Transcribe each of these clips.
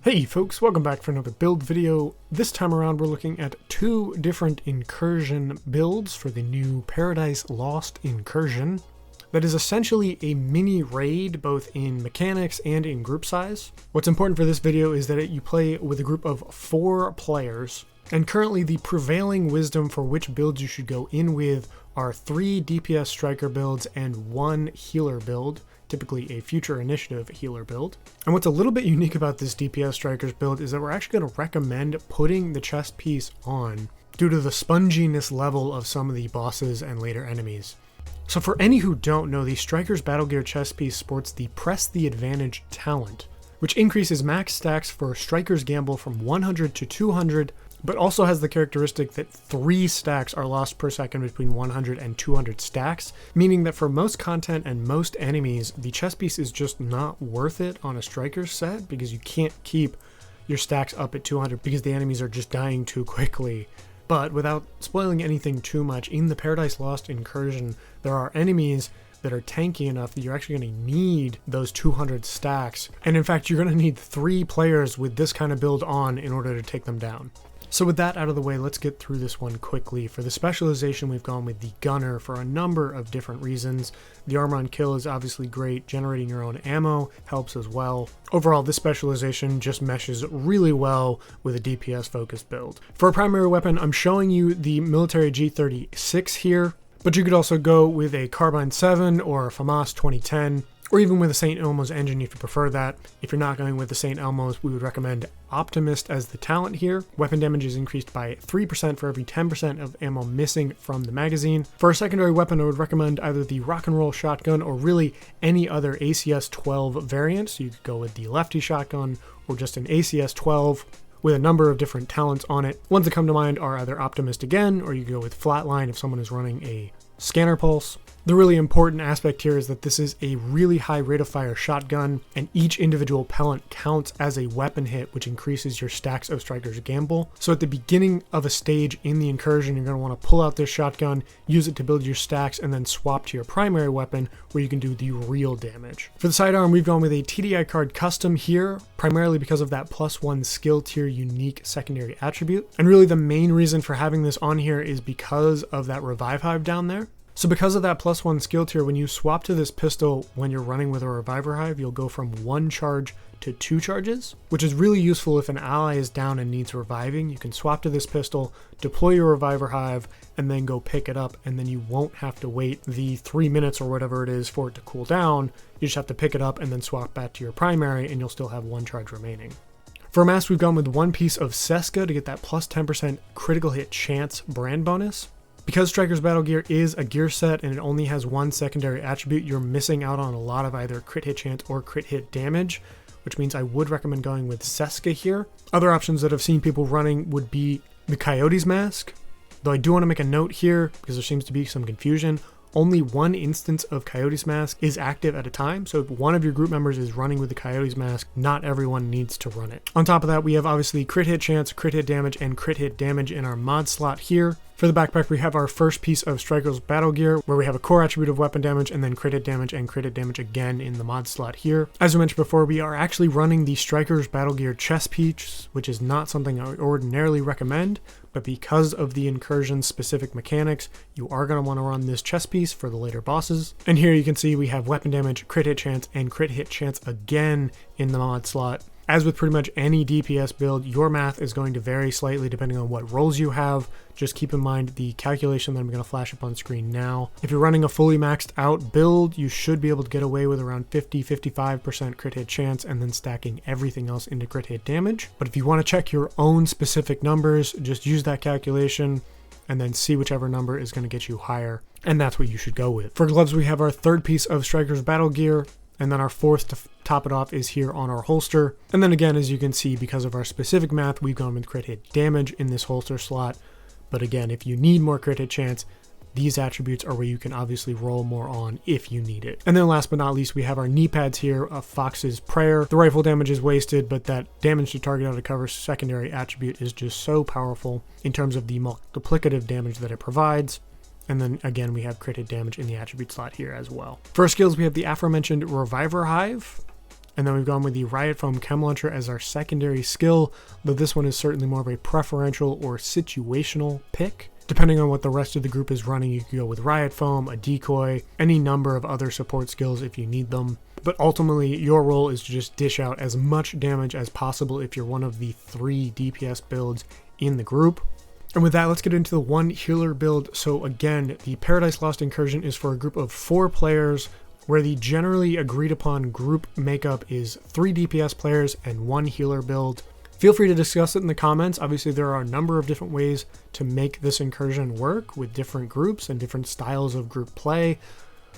Hey folks, welcome back for another build video. This time around we're looking at two different incursion builds for the new Paradise Lost Incursion. That is essentially a mini raid both in mechanics and in group size. What's important for this video is that you play with a group of 4 players, and currently the prevailing wisdom for which builds you should go in with are 3 DPS striker builds and 1 healer build, typically a future initiative healer build. And what's a little bit unique about this DPS strikers build is that we're actually going to recommend putting the chest piece on due to the sponginess level of some of the bosses and later enemies. So for any who don't know, the Striker's Battlegear chest piece sports the Press the Advantage talent, which increases max stacks for Striker's Gamble from 100 to 200, but also has the characteristic that 3 stacks are lost per second between 100 and 200 stacks, meaning that for most content and most enemies, the chest piece is just not worth it on a striker set because you can't keep your stacks up at 200 because the enemies are just dying too quickly. But without spoiling anything too much, in the Paradise Lost Incursion, there are enemies that are tanky enough that you're actually going to need those 200 stacks. And in fact, you're going to need 3 players with this kind of build on in order to take them down. So with that out of the way, let's get through this one quickly. For the specialization, we've gone with the Gunner for a number of different reasons. The armor on kill is obviously great. Generating your own ammo helps as well. Overall, this specialization just meshes really well with a DPS focused build. For a primary weapon, I'm showing you the military G36 here, but you could also go with a Carbine 7 or a FAMAS 2010. Or even with a St. Elmo's engine if you prefer that. If you're not going with the St. Elmo's, we would recommend Optimist as the talent here. Weapon damage is increased by 3% for every 10% of ammo missing from the magazine. For a secondary weapon, I would recommend either the Rock and Roll shotgun or really any other ACS 12 variant. So you could go with the Lefty shotgun or just an ACS 12 with a number of different talents on it. Ones that come to mind are either Optimist again, or you go with Flatline if someone is running a Scanner Pulse. The really important aspect here is that this is a really high rate of fire shotgun, and each individual pellet counts as a weapon hit, which increases your stacks of Striker's Gamble. So at the beginning of a stage in the incursion, you're going to want to pull out this shotgun, use it to build your stacks, and then swap to your primary weapon where you can do the real damage. For the sidearm, we've gone with a TDI card custom here, primarily because of that +1 skill tier unique secondary attribute. And really the main reason for having this on here is because of that revive hive down there. So because of that +1 skill tier, when you swap to this pistol when you're running with a Reviver Hive, you'll go from 1 charge to 2 charges, which is really useful if an ally is down and needs reviving. You can swap to this pistol, deploy your Reviver Hive, and then go pick it up, and then you won't have to wait the 3 minutes or whatever it is for it to cool down. You just have to pick it up and then swap back to your primary, and you'll still have 1 charge remaining. For mask, we've gone with 1 piece of Seska to get that +10% critical hit chance brand bonus. Because Striker's Battlegear is a gear set and it only has 1 secondary attribute, you're missing out on a lot of either crit hit chance or crit hit damage, which means I would recommend going with Seska here. Other options that I've seen people running would be the Coyote's Mask, though I do want to make a note here because there seems to be some confusion. Only 1 instance of Coyote's Mask is active at a time, so if one of your group members is running with the Coyote's Mask, not everyone needs to run it. On top of that, we have obviously crit hit chance, crit hit damage, and crit hit damage in our mod slot here. For the backpack, we have our first piece of Striker's Battlegear, where we have a core attribute of weapon damage, and then crit hit damage and crit hit damage again in the mod slot here. As we mentioned before, we are actually running the Striker's Battlegear chest piece, which is not something I ordinarily recommend, but because of the incursion specific mechanics, you are going to want to run this chest piece for the later bosses. And here you can see we have weapon damage, crit hit chance, and crit hit chance again in the mod slot. As with pretty much any DPS build, your math is going to vary slightly depending on what roles you have. Just keep in mind the calculation that I'm going to flash up on screen now. If you're running a fully maxed out build, you should be able to get away with around 50-55% crit hit chance and then stacking everything else into crit hit damage. But if you want to check your own specific numbers, just use that calculation and then see whichever number is going to get you higher. And that's what you should go with. For gloves, we have our 3rd piece of Striker's Battlegear. And then our 4th to top it off is here on our holster. And then again, as you can see, because of our specific math, we've gone with crit hit damage in this holster slot. But again, if you need more crit hit chance, these attributes are where you can obviously roll more on if you need it. And then last but not least, we have our knee pads here of Fox's Prayer. The rifle damage is wasted, but that damage to target out of cover secondary attribute is just so powerful in terms of the multiplicative damage that it provides. And then again, we have crit hit damage in the attribute slot here as well. For skills, we have the aforementioned Reviver Hive. And then we've gone with the Riot Foam Chem Launcher as our secondary skill, though this one is certainly more of a preferential or situational pick. Depending on what the rest of the group is running, you can go with Riot Foam, a decoy, any number of other support skills if you need them. But ultimately, your role is to just dish out as much damage as possible if you're one of the 3 DPS builds in the group. And with that, let's get into the one healer build. So again, the Paradise Lost Incursion is for a group of 4 players, where the generally agreed upon group makeup is 3 DPS players and 1 healer build. Feel free to discuss it in the comments. Obviously, there are a number of different ways to make this incursion work with different groups and different styles of group play.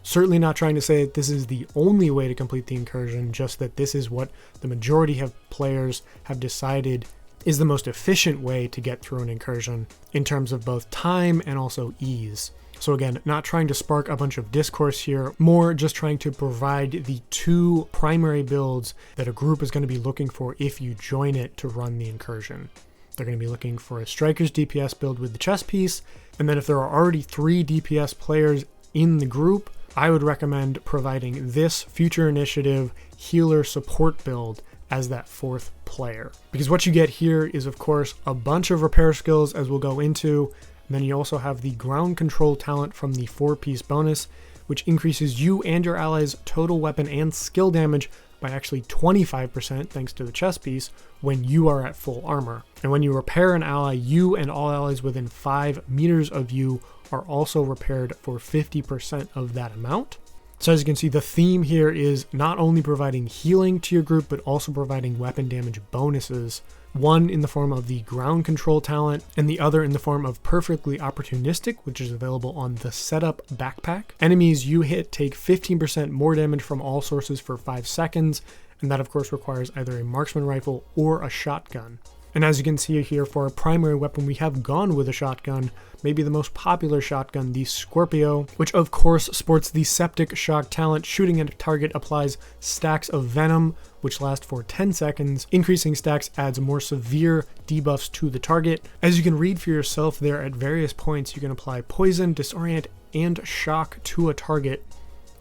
Certainly not trying to say that this is the only way to complete the incursion, just that this is what the majority of players have decided is the most efficient way to get through an incursion in terms of both time and also ease. So again, not trying to spark a bunch of discourse here, more just trying to provide the 2 primary builds that a group is going to be looking for if you join it to run the incursion. They're going to be looking for a Striker's DPS build with the chest piece, and then if there are already 3 DPS players in the group, I would recommend providing this Future Initiative healer support build as that 4th player. Because what you get here is, of course, a bunch of repair skills, as we'll go into. And then you also have the ground control talent from the 4-piece bonus, which increases you and your allies' total weapon and skill damage by actually 25% thanks to the chest piece when you are at full armor. And when you repair an ally, you and all allies within 5 meters of you are also repaired for 50% of that amount. So as you can see, the theme here is not only providing healing to your group, but also providing weapon damage bonuses. One in the form of the ground control talent, and the other in the form of Perfectly Opportunistic, which is available on the Setup backpack. Enemies you hit take 15% more damage from all sources for 5 seconds, and that of course requires either a marksman rifle or a shotgun. And as you can see here, for our primary weapon, we have gone with a shotgun, maybe the most popular shotgun, the Scorpio, which of course sports the Septic shock talent. Shooting at a target applies stacks of venom, which last for 10 seconds. Increasing stacks adds more severe debuffs to the target. As you can read for yourself there, at various points you can apply poison, disorient, and shock to a target.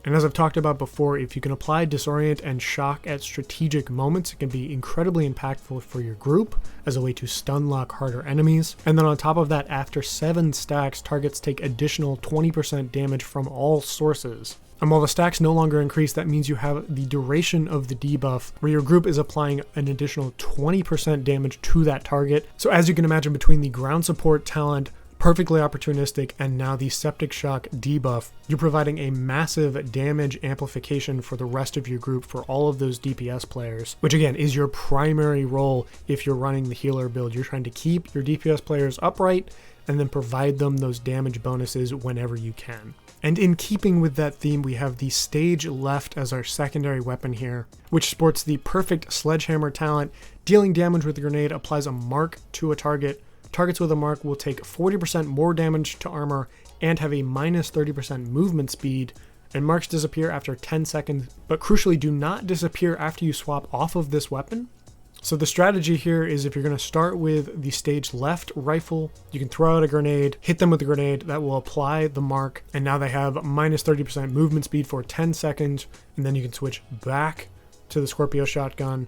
And as I've talked about before, if you can apply disorient and shock at strategic moments, it can be incredibly impactful for your group as a way to stun lock harder enemies. And then on top of that, after 7 stacks, targets take additional 20% damage from all sources. And while the stacks no longer increase, that means you have the duration of the debuff where your group is applying an additional 20% damage to that target. So as you can imagine, between the ground support talent, Perfectly Opportunistic, and now the Septic Shock debuff, you're providing a massive damage amplification for the rest of your group for all of those DPS players, which again is your primary role if you're running the healer build. You're trying to keep your DPS players upright and then provide them those damage bonuses whenever you can. And in keeping with that theme, we have the Stage Left as our secondary weapon here, which sports the Perfect Sledgehammer talent. Dealing damage with a grenade applies a mark to a target. Targets with a mark will take 40% more damage to armor and have a minus 30% movement speed, and marks disappear after 10 seconds, but crucially do not disappear after you swap off of this weapon. So the strategy here is, if you're going to start with the Stage Left rifle, you can throw out a grenade, hit them with the grenade, that will apply the mark, and now they have minus 30% movement speed for 10 seconds, and then you can switch back to the Scorpio shotgun,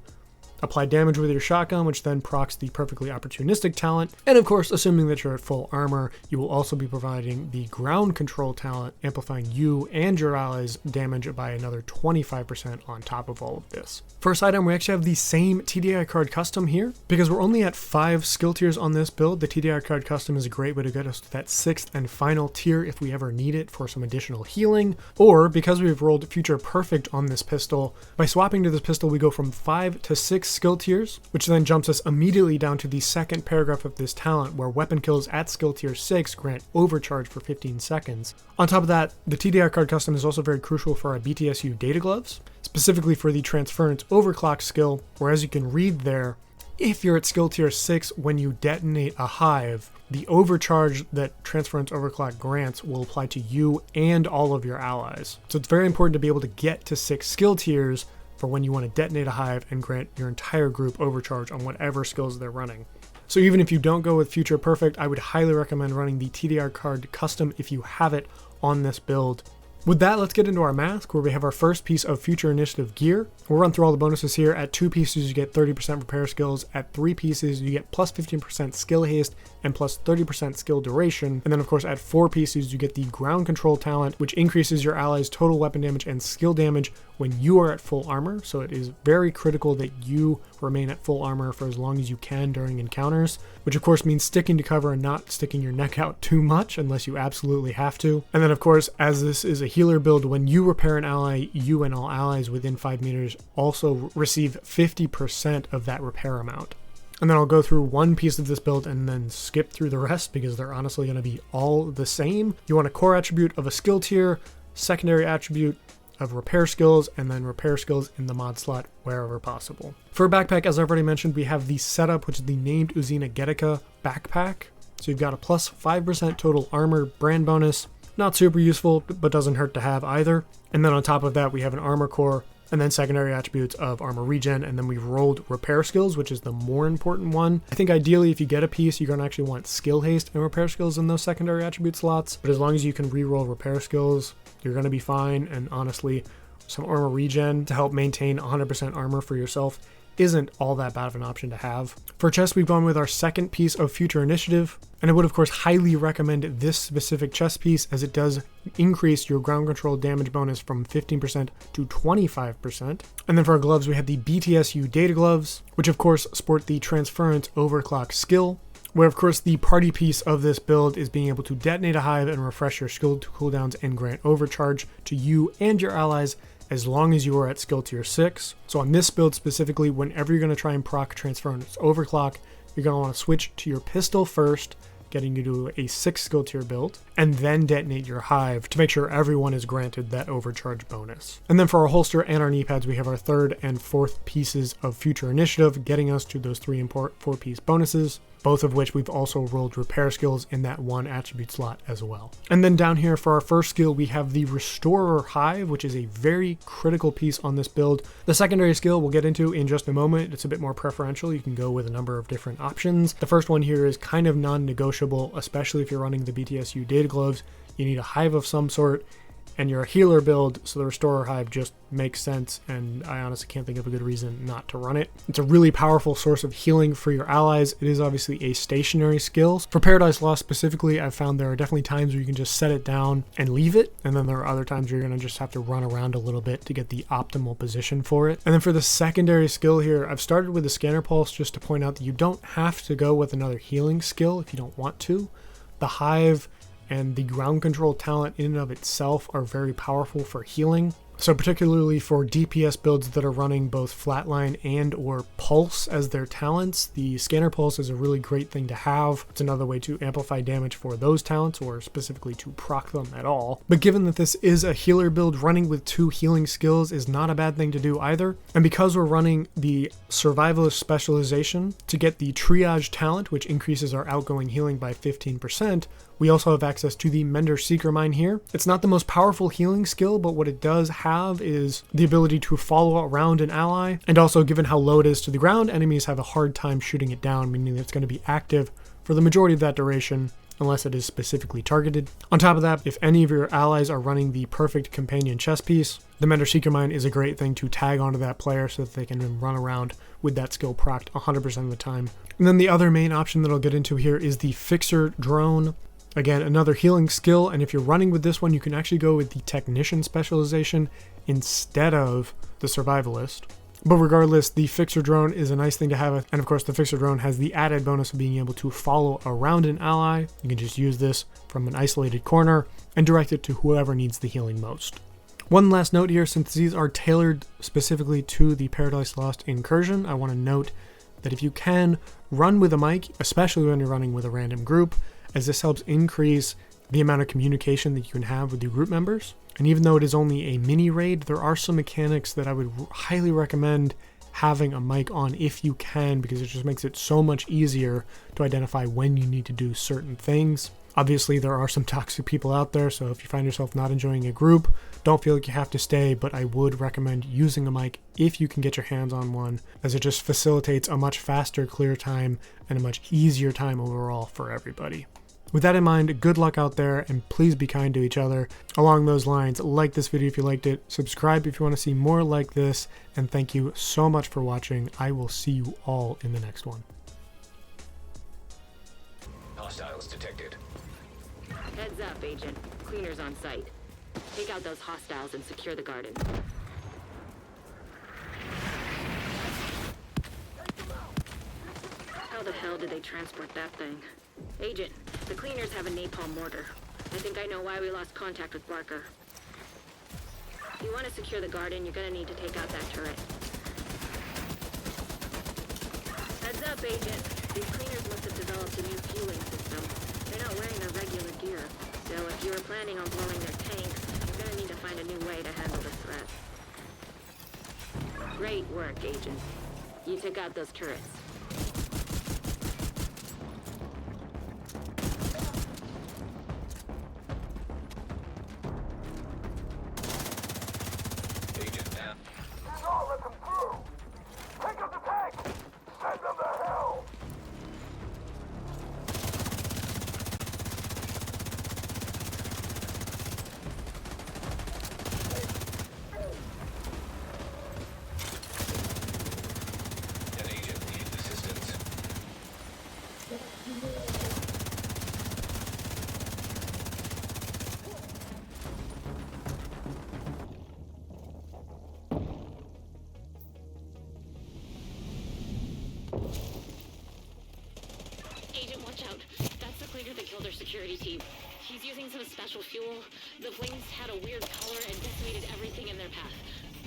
apply damage with your shotgun, which then procs the Perfectly Opportunistic talent. And of course, assuming that you're at full armor, you will also be providing the ground control talent, amplifying you and your allies' damage by another 25% on top of all of this. First item, we actually have the same TDI card custom here. Because we're only at 5 skill tiers on this build, the TDI card custom is a great way to get us to that 6th and final tier if we ever need it for some additional healing. Or because we've rolled Future Perfect on this pistol, by swapping to this pistol, we go from 5 to 6 skill tiers, which then jumps us immediately down to the second paragraph of this talent, where weapon kills at skill tier 6 grant overcharge for 15 seconds. On top of that, the TDI card custom is also very crucial for our BTSU data gloves, specifically for the transference overclock skill, where as you can read there, if you're at skill tier 6 when you detonate a hive, the overcharge that transference overclock grants will apply to you and all of your allies. So it's very important to be able to get to 6 skill tiers for when you want to detonate a hive and grant your entire group overcharge on whatever skills they're running. So even if you don't go with Future Perfect, I would highly recommend running the TDR card custom if you have it on this build. With that, let's get into our mask, where we have our first piece of Future Initiative gear. We'll run through all the bonuses here. At 2 pieces, you get 30% repair skills. At 3 pieces, you get plus 15% skill haste and plus 30% skill duration. And then, of course, at 4 pieces, you get the ground control talent, which increases your allies' total weapon damage and skill damage when you are at full armor. So it is very critical that you remain at full armor for as long as you can during encounters, which of course means sticking to cover and not sticking your neck out too much unless you absolutely have to. And then, of course, as this is a healer build, when you repair an ally, you and all allies within 5 meters also receive 50% of that repair amount. And then I'll go through one piece of this build and then skip through the rest because they're honestly going to be all the same. You want a core attribute of a skill tier, secondary attribute of repair skills, and then repair skills in the mod slot wherever possible. For a backpack, as I've already mentioned, we have the setup, which is the named Uzina Getica backpack. So you've got a plus 5% total armor brand bonus. Not super useful, but doesn't hurt to have either. And then on top of that, we have an armor core, and then secondary attributes of armor regen, and then we've rolled repair skills, which is the more important one. I think ideally if you get a piece, you're going to actually want skill haste and repair skills in those secondary attribute slots, but as long as you can re-roll repair skills, you're going to be fine. And honestly, some armor regen to help maintain 100% armor for yourself isn't all that bad of an option to have. For chest, we've gone with our second piece of Future Initiative, and I would of course highly recommend this specific chest piece as it does increase your ground control damage bonus from 15% to 25%. And then for our gloves, we have the BTSU data gloves, which of course sport the transference overclock skill, where of course the party piece of this build is being able to detonate a hive and refresh your skill cooldowns and grant overcharge to you and your allies as long as you are at skill tier 6. So on this build specifically, whenever you're going to try and proc transference overclock, you're going to want to switch to your pistol first, getting you to a 6 skill tier build, and then detonate your hive to make sure everyone is granted that overcharge bonus. And then for our holster and our knee pads, we have our 3rd and 4th pieces of Future Initiative, getting us to those 3 and 4 piece bonuses, both of which we've also rolled repair skills in that 1 attribute slot as well. And then down here for our first skill, we have the Restorer Hive, which is a very critical piece on this build. The secondary skill we'll get into in just a moment. It's a bit more preferential. You can go with a number of different options. The first one here is kind of non-negotiable, especially if you're running the BTSU data gloves. You need a hive of some sort, and you're a healer build, so the Restorer Hive just makes sense, and I honestly can't think of a good reason not to run it. It's a really powerful source of healing for your allies. It is obviously a stationary skill. For Paradise Lost specifically, I've found there are definitely times where you can just set it down and leave it, and then there are other times where you're going to just have to run around a little bit to get the optimal position for it. And then for the secondary skill here, I've started with the Scanner Pulse just to point out that you don't have to go with another healing skill if you don't want to. The Hive and the ground control talent in and of itself are very powerful for healing. So particularly for DPS builds that are running both Flatline and or Pulse as their talents, the Scanner Pulse is a really great thing to have. It's another way to amplify damage for those talents, or specifically to proc them at all. But given that this is a healer build, running with 2 healing skills is not a bad thing to do either. And because we're running the Survivalist specialization to get the Triage talent, which increases our outgoing healing by 15%, we also have access to the Mender Seeker Mine here. It's not the most powerful healing skill, but what it does have is the ability to follow around an ally, and also given how low it is to the ground, enemies have a hard time shooting it down, meaning that it's going to be active for the majority of that duration unless it is specifically targeted. On top of that, if any of your allies are running the perfect companion chest piece, the Mender Seeker Mine is a great thing to tag onto that player so that they can then run around with that skill procced 100% of the time. And then the other main option that I'll get into here is the Fixer Drone. Again, another healing skill, and if you're running with this one, you can actually go with the Technician specialization instead of the Survivalist. But regardless, the Fixer Drone is a nice thing to have, and of course the Fixer Drone has the added bonus of being able to follow around an ally. You can just use this from an isolated corner and direct it to whoever needs the healing most. One last note here, since these are tailored specifically to the Paradise Lost Incursion, I want to note that if you can, run with a mic, especially when you're running with a random group, as this helps increase the amount of communication that you can have with your group members. And even though it is only a mini raid, there are some mechanics that I would highly recommend having a mic on if you can, because it just makes it so much easier to identify when you need to do certain things. Obviously, there are some toxic people out there, so if you find yourself not enjoying a group, don't feel like you have to stay, but I would recommend using a mic if you can get your hands on one, as it just facilitates a much faster clear time and a much easier time overall for everybody. With that in mind, good luck out there, and please be kind to each other. Along those lines, like this video if you liked it, subscribe if you want to see more like this, and thank you so much for watching. I will see you all in the next one. Hostiles detected. Heads up, Agent. Cleaners on site. Take out those hostiles and secure the garden. How the hell did they transport that thing? Agent, the cleaners have a napalm mortar. I think I know why we lost contact with Barker. If you want to secure the garden, you're gonna need to take out that turret. Heads up, Agent. These cleaners must have developed a new fueling system. They're not wearing their regular gear. So if you were planning on blowing their tanks, you're gonna need to find a new way to handle this threat. Great work, Agent. You took out those turrets. Agent down. Do not let them through! Take up the tank! Send them to hell! An agent needs assistance. Agent, watch out. That's the cleaner that killed our security team. He's using some special fuel. The flames had a weird color and decimated everything in their path.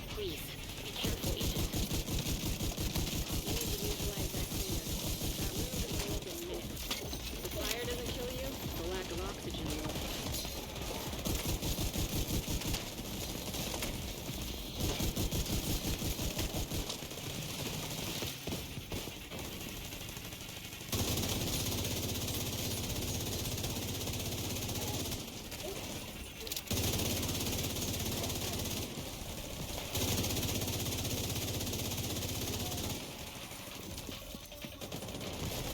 Please,